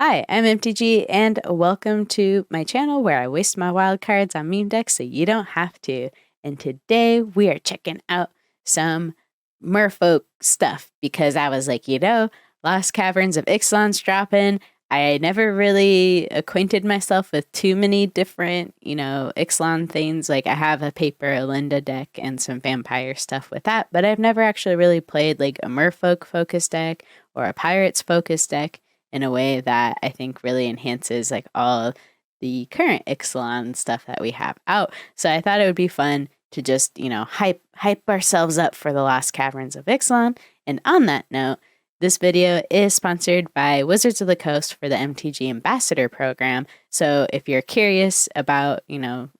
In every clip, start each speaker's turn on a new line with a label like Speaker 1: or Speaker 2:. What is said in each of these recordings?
Speaker 1: Hi, I'm MTG, and welcome to my channel where I waste my wild cards on meme decks so you don't have to. And today we are checking out some merfolk stuff because I was like, Lost Caverns of Ixalan's dropping. I never really acquainted myself with too many different, Ixalan things. Like I have a Paper Linda deck and some vampire stuff with that, but I've never actually really played like a merfolk focus deck or a pirates focus deck in a way that I think really enhances like all the current Ixalan stuff that we have out. So I thought it would be fun to just, hype ourselves up for the Lost Caverns of Ixalan. And on that note, this video is sponsored by Wizards of the Coast for the MTG Ambassador program. So if you're curious about,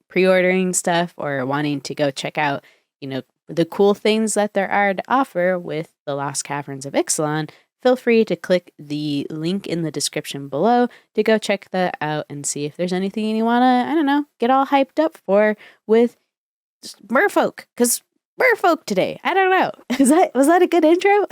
Speaker 1: pre-ordering stuff or wanting to go check out, the cool things that there are to offer with the Lost Caverns of Ixalan, feel free to click the link in the description below to go check that out and see if there's anything you want to, get all hyped up for with merfolk. Because merfolk today. I don't know. Was that a good intro?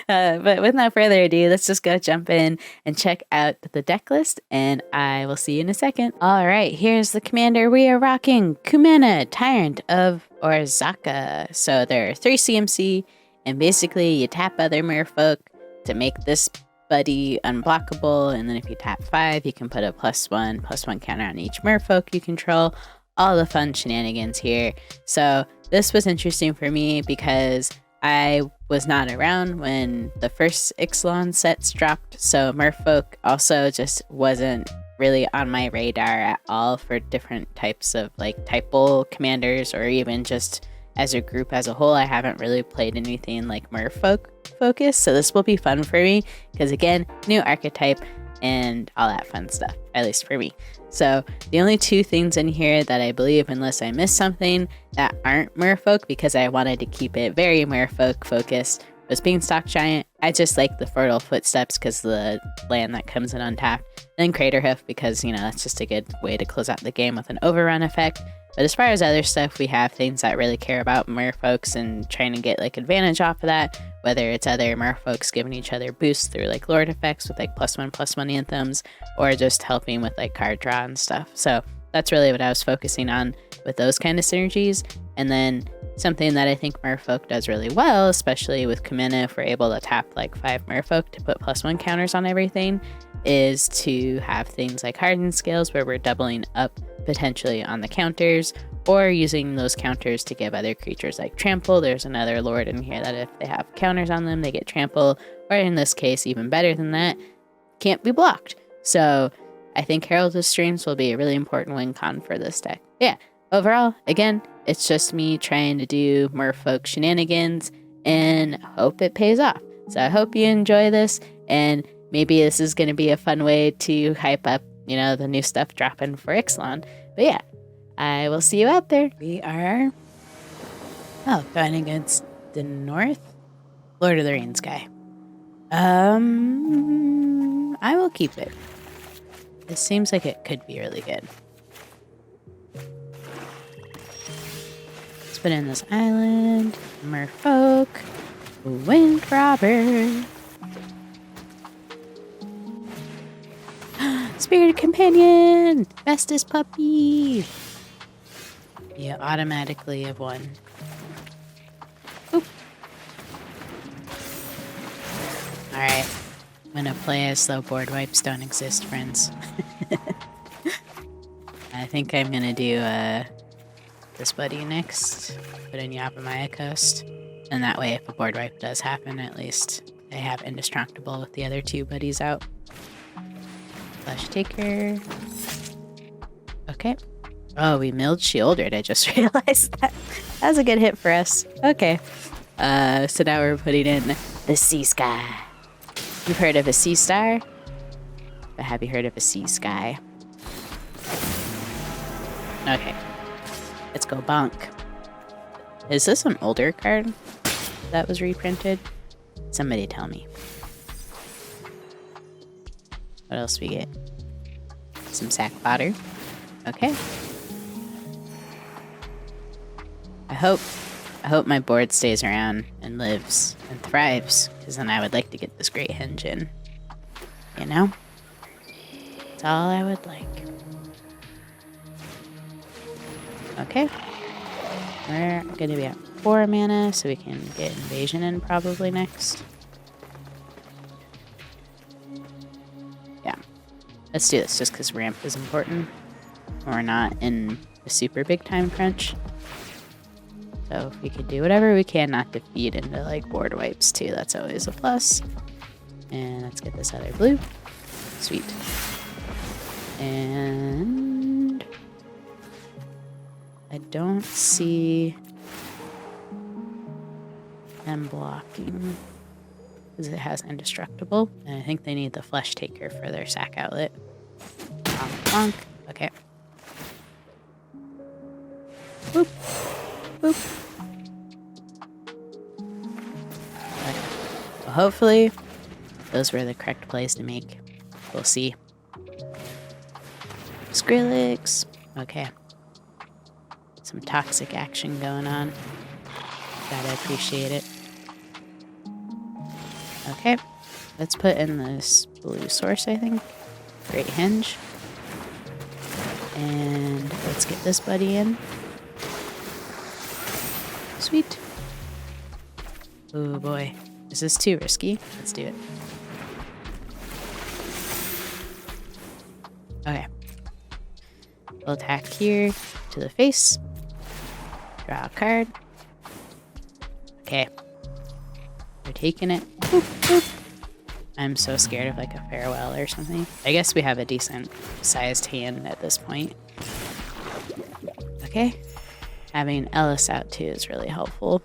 Speaker 1: But without further ado, let's just go jump in and check out the deck list, and I will see you in a second. All right, here's the commander. We are rocking Kumena, Tyrant of Orazca. So there are 3 CMC. And basically, you tap other merfolk to make this buddy unblockable. And then if you tap 5, you can put a +1/+1 counter on each merfolk you control. All the fun shenanigans here. So this was interesting for me because I was not around when the first Ixalan sets dropped. So merfolk also just wasn't really on my radar at all for different types of like typal commanders, or even just as a group as a whole. I haven't really played anything like merfolk focus, so this will be fun for me because again, new archetype and all that fun stuff, at least for me. So the only 2 things in here that I believe, unless I missed something, that aren't merfolk, because I wanted to keep it very merfolk focused, was Beanstalk Giant. I just like the Fertile Footsteps because the land that comes in untapped. Then Craterhoof because, that's just a good way to close out the game with an overrun effect. But as far as other stuff, we have things that really care about merfolks and trying to get like advantage off of that, whether it's other merfolks giving each other boosts through like lord effects with like +1/+1 anthems, or just helping with like card draw and stuff. So that's really what I was focusing on with those kind of synergies. And then something that I think merfolk does really well, especially with Kumena, if we're able to tap like 5 merfolk to put +1 counters on everything, is to have things like hardened scales where we're doubling up potentially on the counters, or using those counters to give other creatures like trample. There's another lord in here that if they have counters on them, they get trample, or in this case, even better than that, can't be blocked. So I think Herald of Streams will be a really important win con for this deck. Yeah, overall, again, it's just me trying to do merfolk shenanigans and hope it pays off. So I hope you enjoy this, and maybe this is going to be a fun way to hype up, the new stuff dropping for Ixalan. But yeah, I will see you out there. We are, going against the North Lord of the Rings guy. I will keep it. This seems like it could be really good. Let's put in this island, merfolk, wind robber. Spirit companion, bestest puppy. You automatically have won. Oop. All right, I'm gonna play as though board wipes don't exist, friends. I think I'm gonna do this buddy next. Put in Yapamaya Coast, and that way, if a board wipe does happen, at least I have Indestructible with the other 2 buddies out. Flash Taker. Okay. Oh, we milled Shieldred. I just realized that. That was a good hit for us. Okay. So now we're putting in the Sea Sky. You've heard of a Sea Star? But have you heard of a Sea Sky? Okay. Let's go bonk. Is this an older card that was reprinted? Somebody tell me. What else we get? Some sack fodder. Okay. I hope my board stays around and lives and thrives, because then I would like to get this great henge in. know? That's all I would like. Okay. We're gonna be at 4 mana, so we can get invasion in probably next. Yeah. Let's do this just because ramp is important. We're not in a super big time crunch. So if we could do whatever we can not to feed into like board wipes too, that's always a plus. And let's get this other blue. Sweet. And I don't see them blocking because it has indestructible. And I think they need the flesh taker for their sack outlet. Bonk, bonk. Okay. Boop. Boop. Okay. Well, hopefully those were the correct plays to make. We'll see. Skrillex. Okay. Some toxic action going on. Gotta appreciate it. Okay. Let's put in this blue source, I think. Great hinge. And let's get this buddy in. Sweet. Oh boy. Is this too risky? Let's do it. Okay. We'll attack here to the face. Draw a card. Okay. We're taking it. Boop, boop. I'm so scared of like a farewell or something. I guess we have a decent sized hand at this point. Okay. Having Ellis out too is really helpful.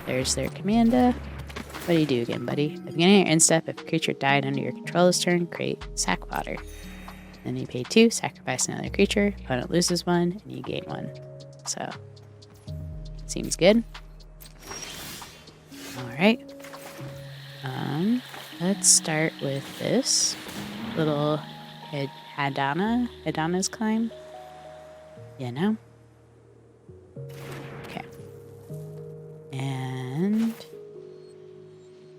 Speaker 1: There's their Commander. What do you do again, buddy? At the beginning of your end step, if a creature died under your control this turn, create sack fodder. Then you pay 2, sacrifice another creature, opponent loses 1, and you gain 1. So, seems good. Alright. Let's start with this little Hadana's climb. You know? Okay. And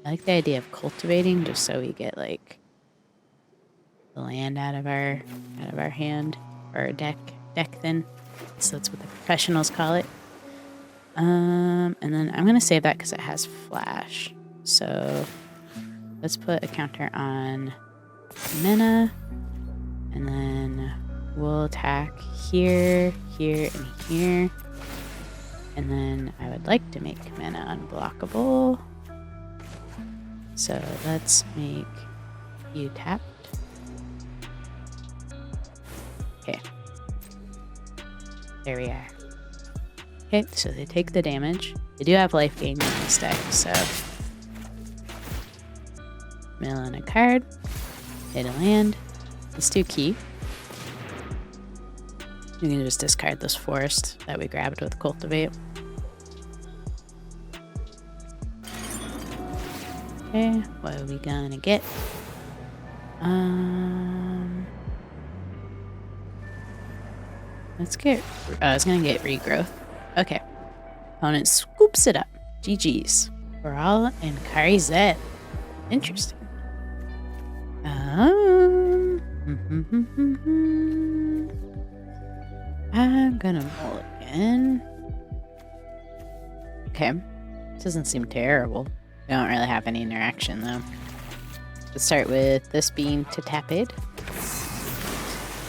Speaker 1: I like the idea of cultivating just so we get like the land out of our hand or deck then. So that's what the professionals call it. And then I'm gonna save that because it has flash. So let's put a counter on Kumena, and then we'll attack here, here, and here. And then I would like to make Kumena unblockable. So let's make you tapped. Okay. There we are. Okay, so they take the damage. They do have life gain in this deck, so mill in a card, hit a land. Let's do key. You can just discard this forest that we grabbed with cultivate. Okay, what are we gonna get? Let's get. I was gonna get regrowth. Okay. Opponent scoops it up. GG's. Baral and Kari Zev. Interesting. I'm gonna mulligan. Okay. Doesn't seem terrible. We don't really have any interaction though. Let's start with this being to tap it.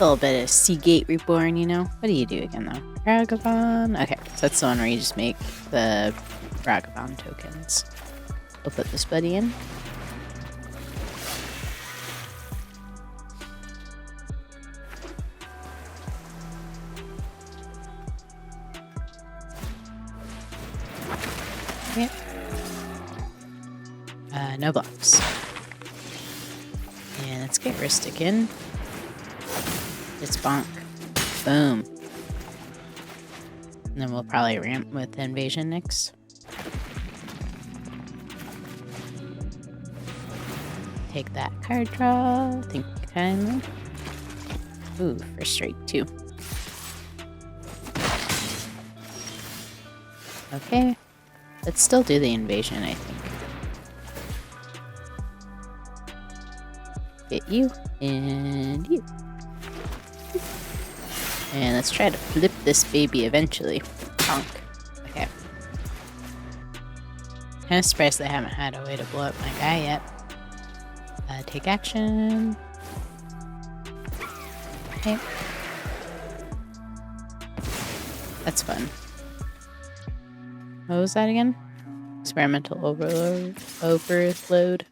Speaker 1: A little bit of Seagate Reborn, you know? What do you do again though? Ragavan. Okay, so that's the one where you just make the Ragavan tokens. We'll put this buddy in. Yep. No blocks. And let's get Ristic in. It's bonk. Boom. And then we'll probably ramp with Invasion next. Take that card draw. Think kindly. Ooh, for straight 2. Okay. Let's still do the invasion, I think. Get you and you. And let's try to flip this baby eventually. Bonk. Okay. Kind of surprised they haven't had a way to blow up my guy yet. Take action. Okay. That's fun. What was that again? Experimental overload.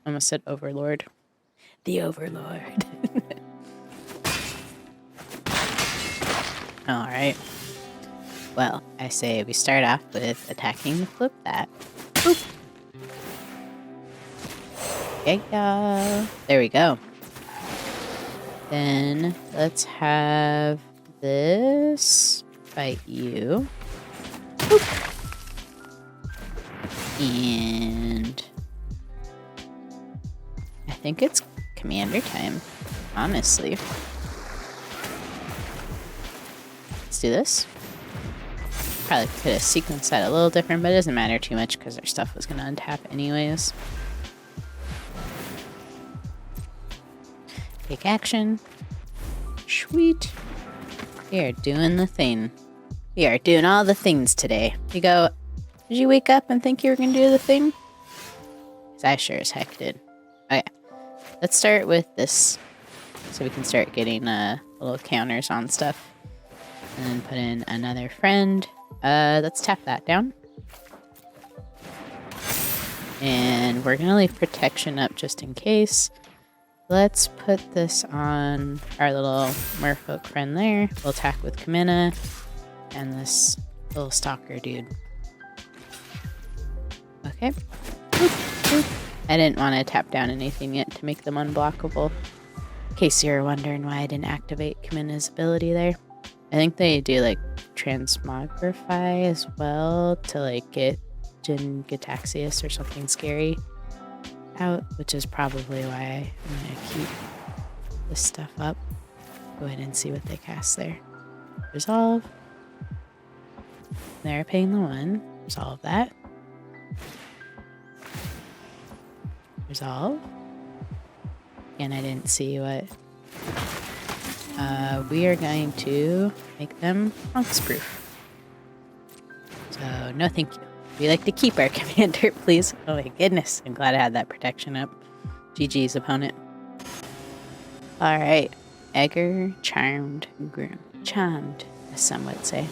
Speaker 1: Almost said overlord. The overlord. Alright. Well, I say we start off with attacking to flip that. Boop. Yeah. There we go. Then let's have this fight you. Boop. And I think it's commander time, honestly. Let's do this. Probably could have sequenced that a little different, but it doesn't matter too much because our stuff was going to untap anyways. Take action. Sweet. We are doing the thing. We are doing all the things today. You go, did you wake up and think you were going to do the thing? Because I sure as heck did. Okay. Let's start with this so we can start getting little counters on stuff. And then put in another friend. Let's tap that down. And we're going to leave protection up just in case. Let's put this on our little merfolk friend there. We'll attack with Kumena and this little stalker dude. Okay. Boop, boop. I didn't want to tap down anything yet to make them unblockable. In case you're wondering why I didn't activate Kumena's ability there. I think they do like transmogrify as well to like get Jin Gataxius or something scary out, which is probably why I'm going to keep this stuff up. Go ahead and see what they cast there. Resolve. They're paying the 1. Resolve that. Resolve. And I didn't see what... we are going to make them monks-proof. So, no thank you. We like to keep our commander, please. Oh my goodness. I'm glad I had that protection up. GG's opponent. Alright. Edgar, Charmed, Groom. Charmed, as some would say.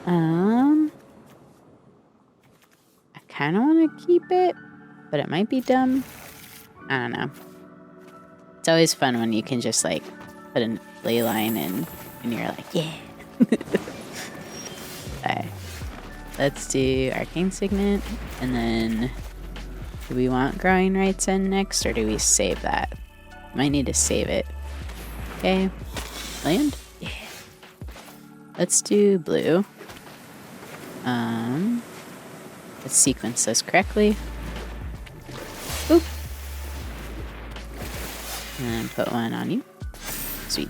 Speaker 1: I kind of want to keep it, but it might be dumb. I don't know. It's always fun when you can just like put a ley line in and you're like, yeah. Okay. Let's do Arcane Signet, and then do we want Growing Rights in next, or do we save that? Might need to save it. Okay. Land? Yeah. Let's do blue. Let's sequence this correctly. Boop. And put one on you. Sweet.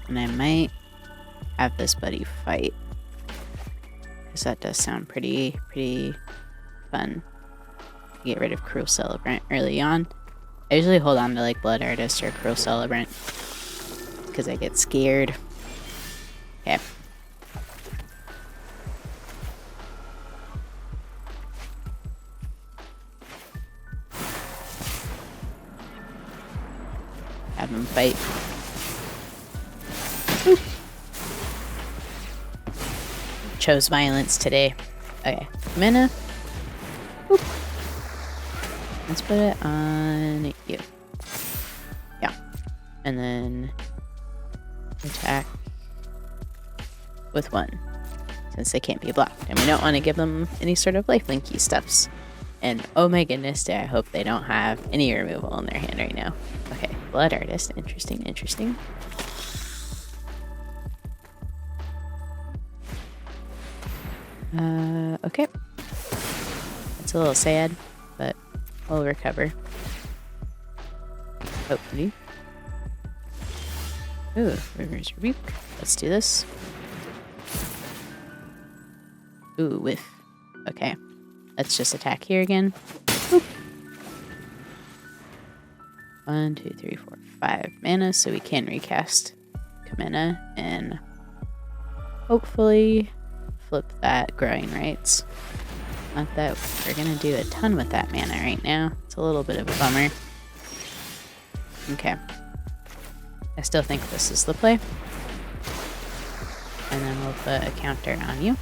Speaker 1: And I might have this buddy fight. Because that does sound pretty fun. Get rid of Cruel Celebrant early on. I usually hold on to like Blood Artist or Cruel Celebrant. Because I get scared. Okay. Have him fight. Woo. Chose violence today. Okay. Kumena. Whoop. Let's put it on you. Yeah. And then attack with 1. Since they can't be blocked. And we don't want to give them any sort of lifelinky stuffs. And oh my goodness, I hope they don't have any removal in their hand right now. Okay, Blood Artist. Interesting, interesting. Okay. It's a little sad, but we'll recover. Hopefully. Ooh, River's Rebuke. Let's do this. Ooh, whiff. Okay. let's just attack here again. Boop. 1, 2, 3, 4, 5 mana, so we can recast Kumena and hopefully flip that growing rights. Not that we're gonna do a ton with that mana right now. It's a little bit of a bummer. Okay. I still think this is the play. And then we'll put a counter on you.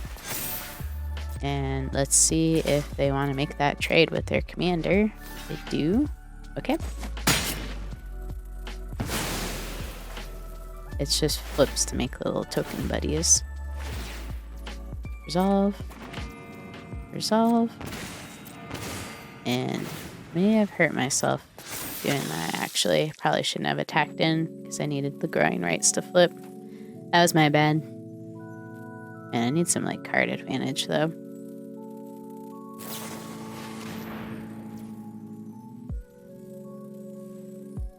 Speaker 1: And let's see if they want to make that trade with their commander. They do. Okay. It's just flips to make little token buddies. Resolve. Resolve. And may have hurt myself doing that, actually. Probably shouldn't have attacked in because I needed the growing rights to flip. That was my bad. And I need some like card advantage though.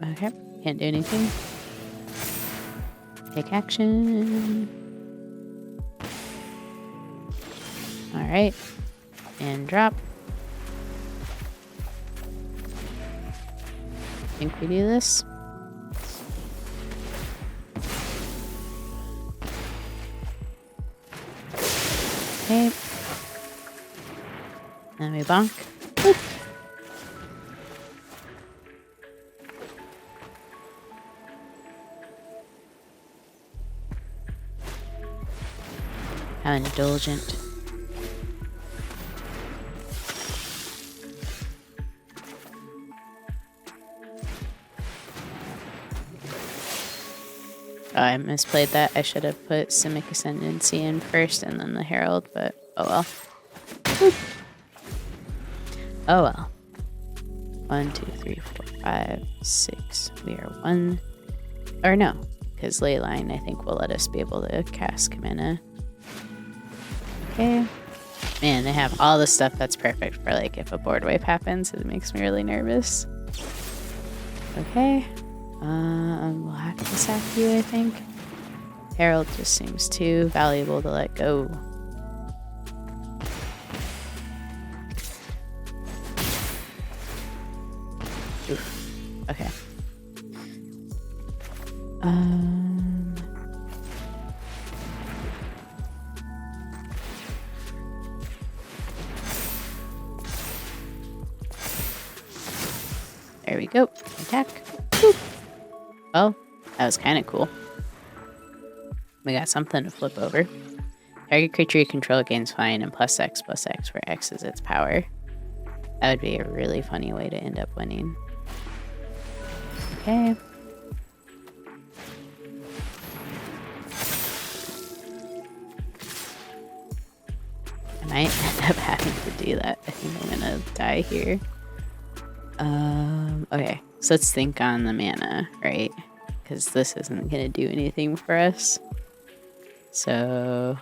Speaker 1: Okay, can't do anything. Take action. Alright. And drop. Think we do this? Okay. Then we bonk. Boop. How indulgent. Oh, I misplayed that. I should have put Simic Ascendancy in first and then the Herald, but oh well. Boop. Oh well. 1, 2, 3, 4, 5, 6. We are 1. Or no, because Leyline I think will let us be able to cast Kumena. Okay. Man, they have all the stuff that's perfect for like if a board wipe happens. It makes me really nervous. Okay. We'll have to sack you, I think. Herald just seems too valuable to let go. Oof. Okay. There we go. Attack. Boop. Well, that was kind of cool. We got something to flip over. Target creature you control gains flying and +X, where X is its power. That would be a really funny way to end up winning. Okay. I might end up having to do that. I think I'm gonna die here. Okay, so let's think on the mana, right? Because this isn't gonna do anything for us. So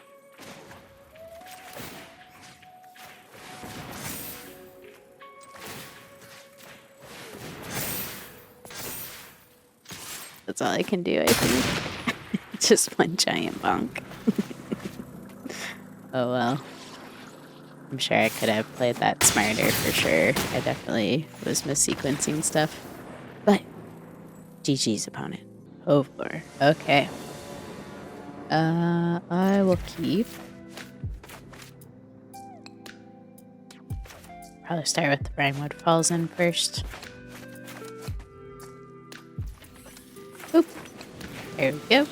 Speaker 1: that's all I can do, I think. Just one giant bonk. Oh well. I'm sure I could have played that smarter for sure. I definitely was missequencing stuff. But GG's opponent. Tovolar. Okay. I will keep. Probably start with the Brinewood Falls in first. Boop. There we go.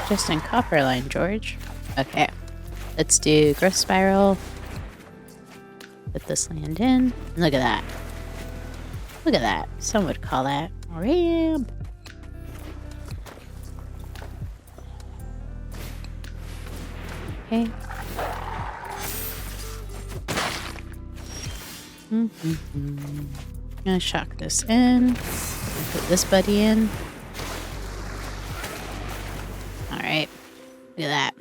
Speaker 1: Just in Copperline, George. Okay. Let's do Growth Spiral. Put this land in. Look at that. Look at that. Some would call that a ramp. Okay. I'm gonna shock this in. Put this buddy in. Alright. Look at that.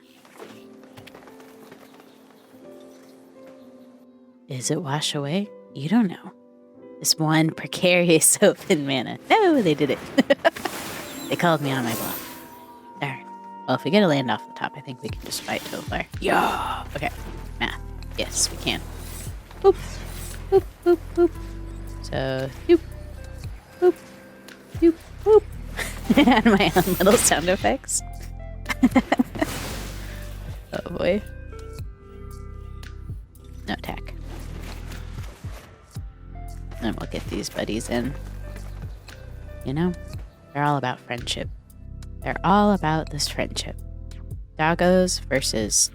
Speaker 1: Is it wash away? You don't know. This one precarious open mana. No, they did it. They called me on my bluff. Well, if we get a land off the top, I think we can just fight Tovolar. Yeah. Okay. Math. Yes, we can. Boop. Boop, boop, boop. So, boop. Boop. Boop, boop. And my own little sound effects. Oh boy. No attack. Then we'll get these buddies in. You know, they're all about friendship. They're all about this friendship. Doggos versus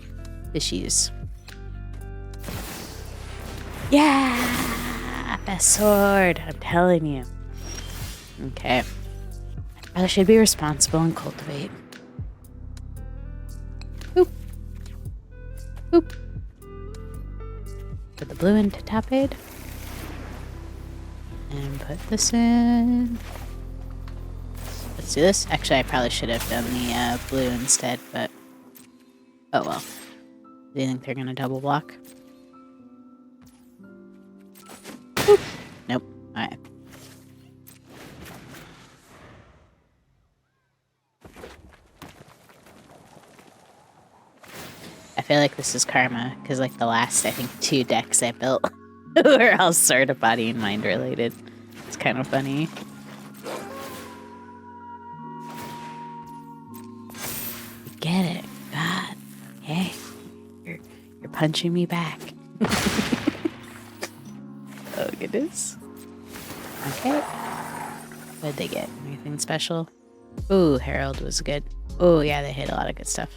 Speaker 1: fishies. Yeah! Best sword, I'm telling you. Okay. I should be responsible and cultivate. Boop. Boop. Put the blue into top aid. And put this in. Let's do this. Actually, I probably should have done the blue instead, but oh well. Do you think they're gonna double block? Boop. Nope. Alright. I feel like this is karma, because like the last, I think, 2 decks I built were all sort of body and mind related. It's kind of funny. Get it. God. Hey. You're punching me back. Oh, goodness. Okay. What'd they get? Anything special? Ooh, Herald was good. Oh, yeah, they hit a lot of good stuff.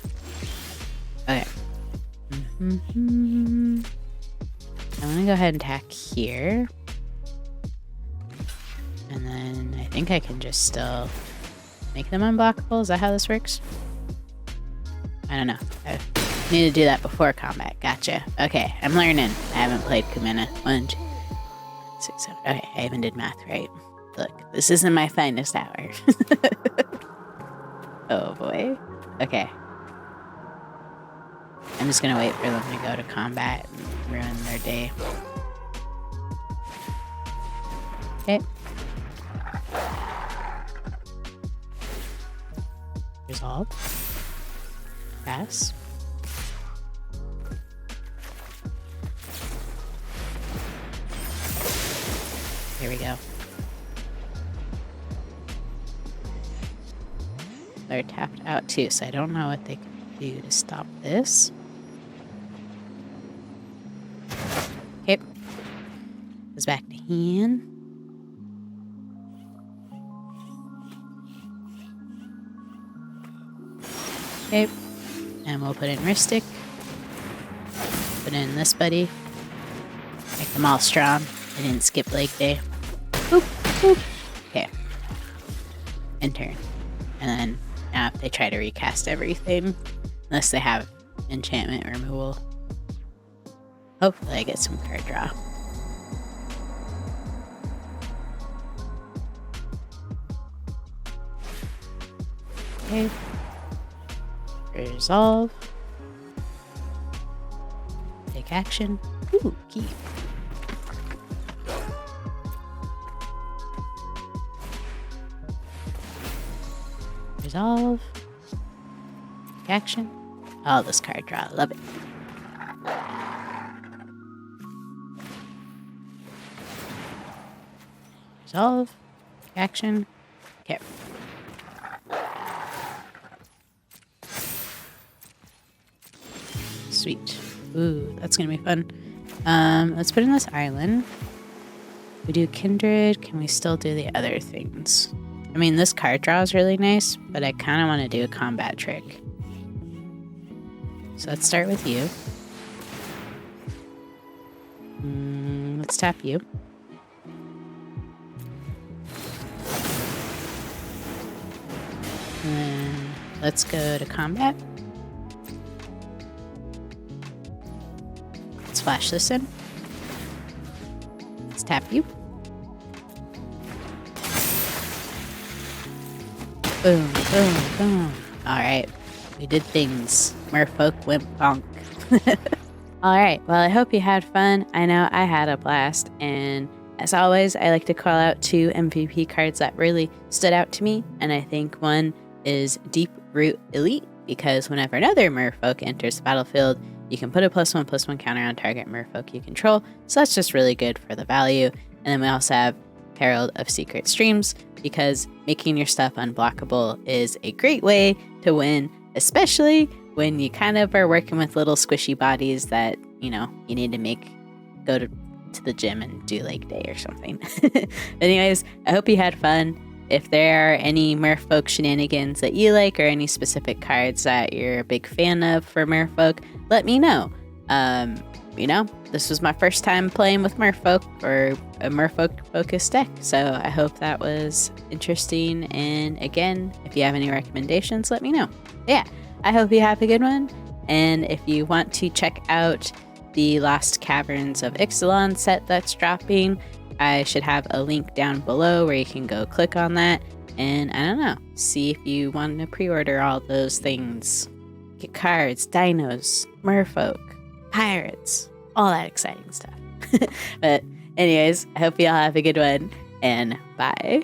Speaker 1: Okay. I'm gonna go ahead and attack here. And then I think I can just still make them unblockable. Is that how this works? I don't know. I need to do that before combat. Gotcha. Okay, I'm learning. I haven't played Kumena. 1, 2, 6, 7. Okay, I even did math right. Look, this isn't my finest hour. Oh boy. Okay. I'm just gonna wait for them to go to combat and ruin their day. Okay. Resolve. Pass. Here we go. They're tapped out too, so I don't know what they can do to stop this. Okay. Goes back to hand. Okay. And we'll put in Ristic. Put in this buddy. Make them all strong. I didn't skip leg day. Boop, boop. Okay. And turn. And then now if they try to recast everything, unless they have enchantment removal, hopefully I get some card draw. Okay. Resolve. Take action. Ooh, key. Resolve. Take action. Oh, this card draw. Love it. Resolve. Take action. Okay. Sweet. Ooh, that's gonna be fun. Let's put in this island. We do Kindred. Can we still do the other things? I mean, this card draw is really nice, but I kind of want to do a combat trick. So let's start with you. Let's tap you. And then let's go to combat. Let's flash this in. Let's tap you. Boom, boom, boom. Alright. We did things. Merfolk went bonk. Alright, well, I hope you had fun. I know I had a blast. And as always, I like to call out 2 MVP cards that really stood out to me. And I think one is Deep Root Elite because whenever another merfolk enters the battlefield, you can put a +1/+1 counter on target merfolk you control, so that's just really good for the value. And then we also have Herald of Secret Streams, because making your stuff unblockable is a great way to win, especially when you kind of are working with little squishy bodies that, you need to go to the gym and do leg day or something. Anyways, I hope you had fun. If there are any merfolk shenanigans that you like, or any specific cards that you're a big fan of for merfolk, let me know. This was my first time playing with merfolk, or a merfolk focused deck, so I hope that was interesting. And again, if you have any recommendations, let me know. Yeah, I hope you have a good one. And if you want to check out the Lost Caverns of Ixalan set that's dropping, I should have a link down below where you can go click on that, and I don't know, see if you want to pre-order all those things. Get cards, dinos, merfolk, pirates, all that exciting stuff. But anyways, I hope you all have a good one, and bye.